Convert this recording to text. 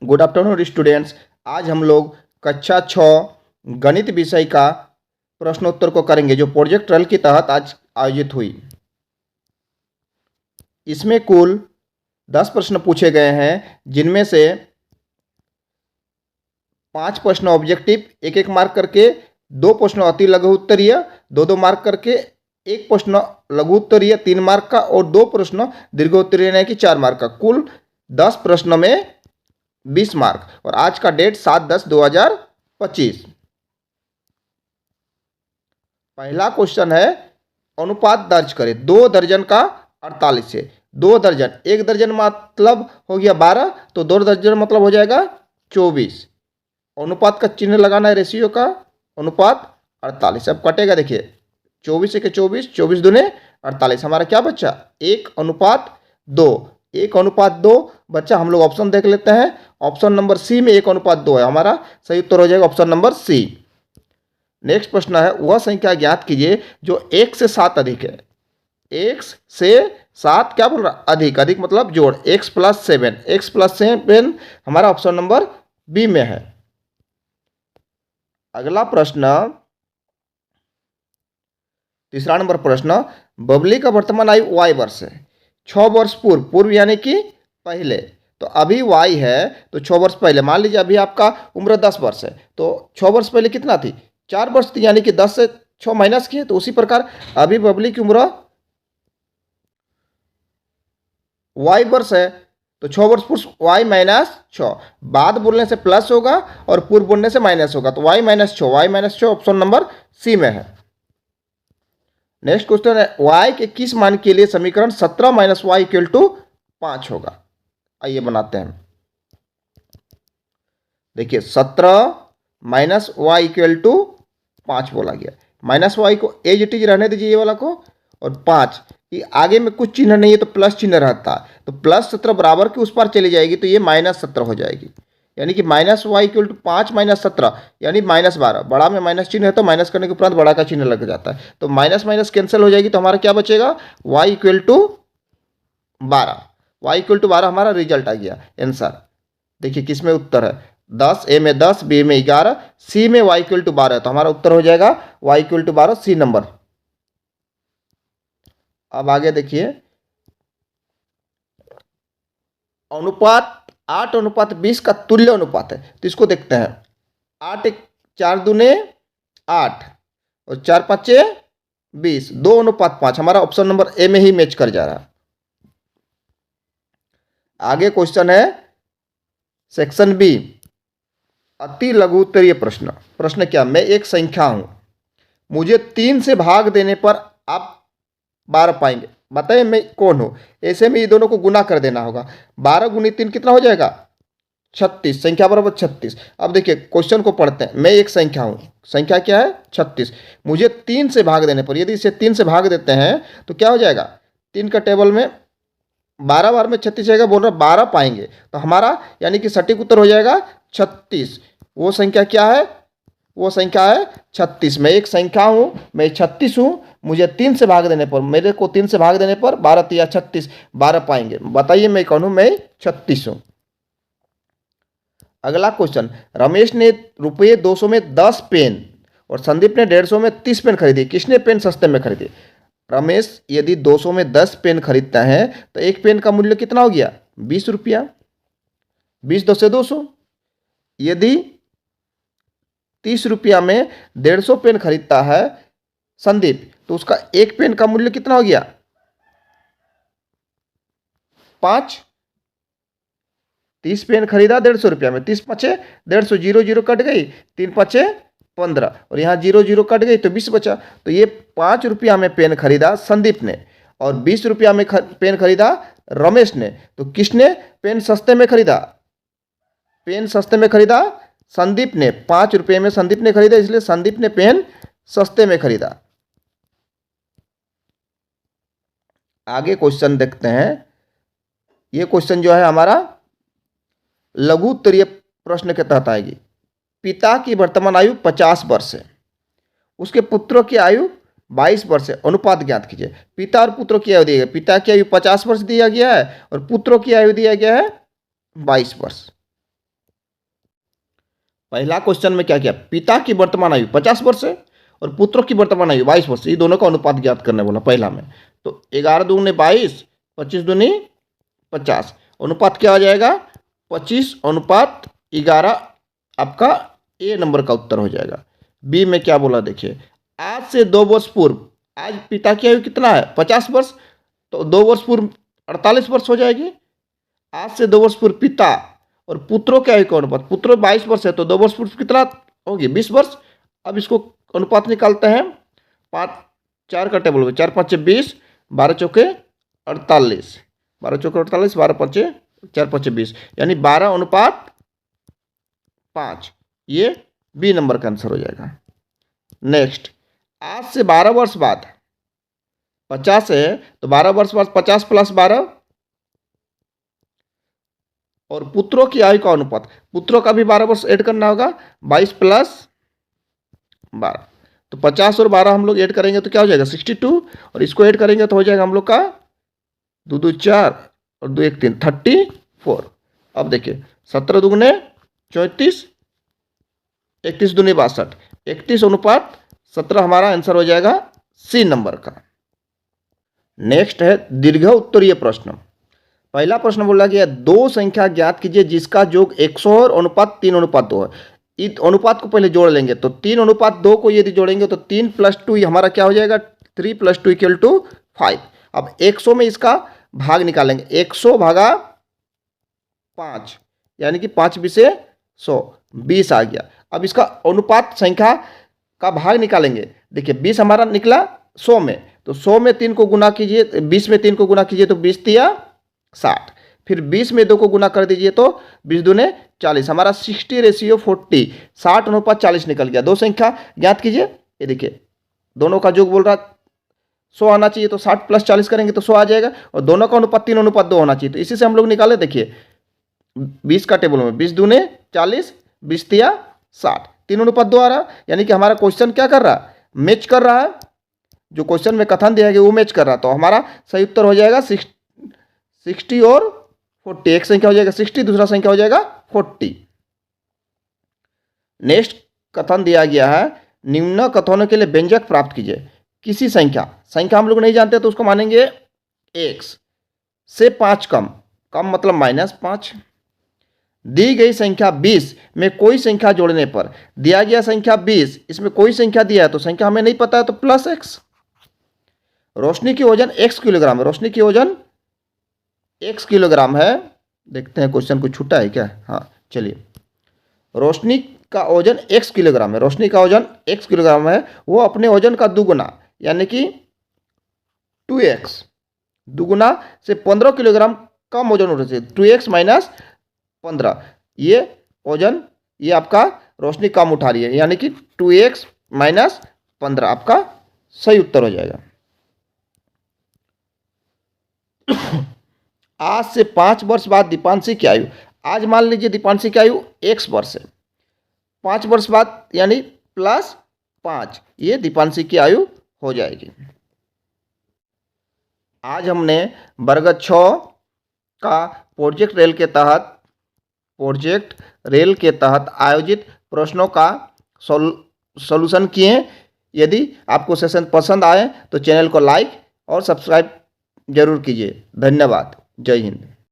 Good afternoon students. आज हम लोग कक्षा 6 गणित विषय का प्रश्नोत्तर को करेंगे जो प्रोजेक्ट रल के तहत आज आयोजित हुई। इसमें कुल 10 प्रश्न पूछे गए हैं, जिनमें से 5 प्रश्न ऑब्जेक्टिव 1-1 मार्क करके, 2 प्रश्न अति लघु उत्तरीय 2-2 मार्क करके, 1 प्रश्न लघु उत्तरीय 3 मार्क का और 2 प्रश्न दीर्घोत्तरीय यानी कि 4 मार्क का। कुल 10 प्रश्न में 20 मार्क। और आज का डेट 7/10/2025। पहला क्वेश्चन है, अनुपात दर्ज करें 2 दर्जन का 48 से। 2 दर्जन, 1 दर्जन मतलब हो गया 12, तो 2 दर्जन मतलब हो जाएगा 24। अनुपात का चिन्ह लगाना है, रेशियो का अनुपात 48। अब कटेगा, देखिए 24 से 24, 24 दूने 48। हमारा क्या बच्चा 1:2। 1:2 बच्चा, हम लोग ऑप्शन देख लेते हैं। ऑप्शन नंबर सी में 1:2 है, हमारा सही उत्तर हो जाएगा ऑप्शन नंबर सी। नेक्स्ट प्रश्न है, वह संख्या ज्ञात कीजिए जो 1 से 7 अधिक है। 1 से 7 क्या बोल रहा, अधिक। अधिक मतलब जोड़, x + 7। x + 7 हमारा ऑप्शन नंबर बी में है। अगला प्रश्न, तीसरा नंबर प्रश्न, बबली का वर्तमान आयु y वर्ष है। 6 वर्ष पूर्व यानी कि पहले, तो अभी y है तो 6 वर्ष पहले। मान लीजिए अभी आपका उम्र 10 वर्ष है, तो 6 वर्ष पहले कितना थी, 4 वर्ष थी, यानी कि 10 से 6 माइनस किए। तो उसी प्रकार अभी बबली की उम्र y वर्ष है, तो 6 वर्ष पूर्व y - 6। बाद बोलने से प्लस होगा और पूर्व बोलने से माइनस होगा, तो y - 6। y - 6 option number C में है। नेक्स्ट क्वेश्चन है, y के किस मान के लिए समीकरण 17 - y = 5 होगा। आइए बनाते हैं। देखिए 17 - y = 5 बोला गया। -y को एज इट इज रहने दीजिए, ये वाला को, और 5 ये आगे में कुछ चिन्ह नहीं है तो प्लस चिन्ह रहता है, तो +17 बराबर के उस पार चली जाएगी, तो ये -17 हो जाएगी। यानी कि -y = 5 - 17 यानी -12। बड़ा में माइनस चिन्ह है तो माइनस करने के उपरांत बड़ा का चिन्ह लग जाता है, तो माइनस माइनस कैंसिल हो जाएगी, तो हमारा क्या बचेगा y = 12। y = 12 हमारा रिजल्ट आ गया, आंसर। देखिए किस में उत्तर है, 10, ए में 10, बी में 11, सी में y = 12, तो हमारा उत्तर हो जाएगा y = 12, सी नंबर। अब आगे देखिए, अनुपात 8:20 का तुल्य अनुपात है, तो इसको देखते हैं। 4 दूने 8 और 4 5 20, 2:5। हमारा ऑप्शन नंबर ए में ही मैच कर जा रहा है। आगे क्वेश्चन है सेक्शन बी, अति लघु उत्तरीय प्रश्न। प्रश्न क्या, मैं एक संख्या हूं, मुझे 3 से भाग देने पर आप 12 पाएंगे, बताइए मैं कौन हूं। ऐसे में ये दोनों को गुना कर देना होगा। 12 × 3 कितना हो जाएगा, 36। संख्या बराबर 36। अब देखिए क्वेश्चन को पढ़ते हैं। मैं एक संख्या हूं, संख्या क्या है 36, मुझे 3 से भाग देने पर, यदि इसे 3 से भाग देते हैं तो क्या हो जाएगा, 3 का टेबल में 12 बार में 36 जाएगा, बोल रहा 12 पाएंगे, तो हमारा यानी कि सटीक उत्तर हो जाएगा 36। वो संख्या क्या है, वो संख्या है 36। मैं एक संख्या हूं, मैं 36 हूं, मुझे 3 से भाग देने पर, मेरे को 3 से भाग देने पर 12 × 3 = 36, 12 पाएंगे। बताइए मैं कौन हूं, मैं 36 हूं। अगला क्वेश्चन, रमेश ने रुपये 200 में 10 पेन और संदीप ने 150 में 30 पेन खरीदे, किसने पेन सस्ते में खरीदे। रमेश यदि 200 में 10 पेन खरीदता है तो एक पेन का मूल्य कितना हो गया, 20 रुपया। 20 × 2 = 200। यदि 30 रुपया में 150 पेन खरीदता है संदीप, तो उसका एक पेन का मूल्य कितना हो गया, 5। 30 पेन खरीदा 150 रुपया में, 30 × 5 = 150, 0 0 कट गई, 3 × 5 = 15, और यहाँ 0 0 कट गई तो 20 बचा। तो ये 5 रुपया में पेन खरीदा संदीप ने और 20 रुपया में पेन खरीदा रमेश ने, तो किसने पेन सस्ते में खरीदा, पेन सस्ते में खरीदा संदीप ने। 5 रुपये में संदीप ने खरीदा, इसलिए संदीप ने पेन सस्ते में खरीदा। आगे क्वेश्चन देखते हैं। ये क्वेश्चन जो है हमारा लघु उत्तरीय प्रश्न के तहत आएगी। पिता की वर्तमान आयु 50 वर्ष है, उसके पुत्रों की आयु 22 वर्ष है, अनुपात ज्ञात कीजिए। पिता और पुत्रों की आयु दी गई, पिता की आयु 50 वर्ष दिया गया है और पुत्रों की आयु दिया गया है 22 वर्ष। पहला क्वेश्चन में क्या किया, पिता की वर्तमान आयु 50 वर्ष है और पुत्रों की वर्तमान आयु 22 वर्ष, ये दोनों का अनुपात ज्ञात करने बोला पहला में। तो 11 दूनी 22, 25 दूनी 50, अनुपात क्या आ जाएगा 25:11, आपका ए नंबर का उत्तर हो जाएगा। बी में क्या बोला देखिए, आज से 2 वर्ष पूर्व, आज पिता की आयु कितना है 50 वर्ष, तो 2 वर्ष पूर्व 48 वर्ष हो जाएगी। आज से 2 वर्ष पूर्व पिता और पुत्रों की आयु का अनुपात, पुत्रों 22 वर्ष है तो 2 वर्ष पूर्व कितना होगी 20 वर्ष। अब इसको अनुपात निकालते हैं, 5 4 का टेबल में, 4 5 20, 12 चौके 48, 12 चौके 48, 12 5 4 5 20, यानी 12:5, ये बी नंबर का आंसर हो जाएगा। नेक्स्ट, आज से 12 वर्ष बाद 50 है तो 12 वर्ष बाद 50 + 12, और पुत्रों की आयु का अनुपात, पुत्रों का भी 12 वर्ष ऐड करना होगा, 22 + 12, तो 50 और 12 हम लोग ऐड करेंगे तो क्या हो जाएगा 62, और इसको ऐड करेंगे तो हो जाएगा हम लोग का 2 2 4 और 2 1 3 34। अब देखिए 17 दूगुने 34, 31 दूनी 62, 31:17 हमारा आंसर हो जाएगा सी नंबर का। नेक्स्ट है दीर्घ उत्तरीय प्रश्न। पहला प्रश्न बोला गया, दो संख्या ज्ञात कीजिए जिसका योग 100 और अनुपात 3:2 है। इस अनुपात को पहले जोड़ लेंगे तो 3:2 को यदि जोड़ेंगे तो 3 + 2 हमारा क्या हो जाएगा 3 + 2 = 5। अब 100 में इसका भाग निकालेंगे, 100 भागा 5, यानी कि 5 × 20 = 100, 20 आ गया। अब इसका अनुपात संख्या का भाग निकालेंगे, देखिए 20 हमारा निकला 100 में, तो 100 में 3 को गुना कीजिए, 20 में 3 को गुना कीजिए तो 20 × 60, फिर 20 में 2 को गुना कर दीजिए तो 20 दूने 40, हमारा 60:40, 60:40 निकल गया। दो संख्या ज्ञात कीजिए, ये देखिए दोनों का योग बोल रहा 100 आना चाहिए तो 60 + 40 करेंगे तो 100 आ जाएगा, और दोनों का अनुपात 3:2 होना चाहिए, तो इसी से हम लोग निकाले। देखिए 20 का टेबल में 20 दूने 40, 20 × 60, 3:2 आ रहा, यानी कि हमारा क्वेश्चन क्या कर रहा, मैच कर रहा है, जो क्वेश्चन में कथन दिया गया वो मैच कर रहा, तो हमारा सही उत्तर हो जाएगा 60 और 40, एक संख्या हो जाएगा 60, दूसरा संख्या हो जाएगा 40। नेक्स्ट कथन दिया गया है, निम्न कथनों के लिए व्यंजक प्राप्त कीजिए। किसी संख्या हम लोग नहीं जानते तो उसको मानेंगे x से 5 कम, कम मतलब -5। दी गई संख्या 20 में कोई संख्या जोड़ने पर, दिया गया संख्या 20, इसमें कोई संख्या दिया है तो संख्या हमें नहीं पता है तो +x। रोशनी की वजन x किलोग्राम है, रोशनी की वजन x किलोग्राम है। देखते हैं क्वेश्चन कुछ छूटा है क्या, हाँ चलिए। रोशनी का वजन x किलोग्राम है, रोशनी का वजन x किलोग्राम है, वो अपने वजन का दुगुना यानी कि 2x, दुगुना से 15 किलोग्राम कम वजन उठा चाहिए, 2x - 15, ये वजन, ये आपका रोशनी कम उठा रही है, यानी कि 2x - 15 आपका सही उत्तर हो जाएगा। आज से 5 वर्ष बाद दीपांशी की आयु, आज मान लीजिए दीपांशी की आयु x वर्ष है, 5 वर्ष बाद यानी +5, ये दीपांशी की आयु हो जाएगी। आज हमने वर्ग 6 का प्रोजेक्ट रेल के तहत आयोजित प्रश्नों का सॉल्यूशन किए। यदि आपको सेशन पसंद आए तो चैनल को लाइक और सब्सक्राइब जरूर कीजिए। धन्यवाद। जय हिंद।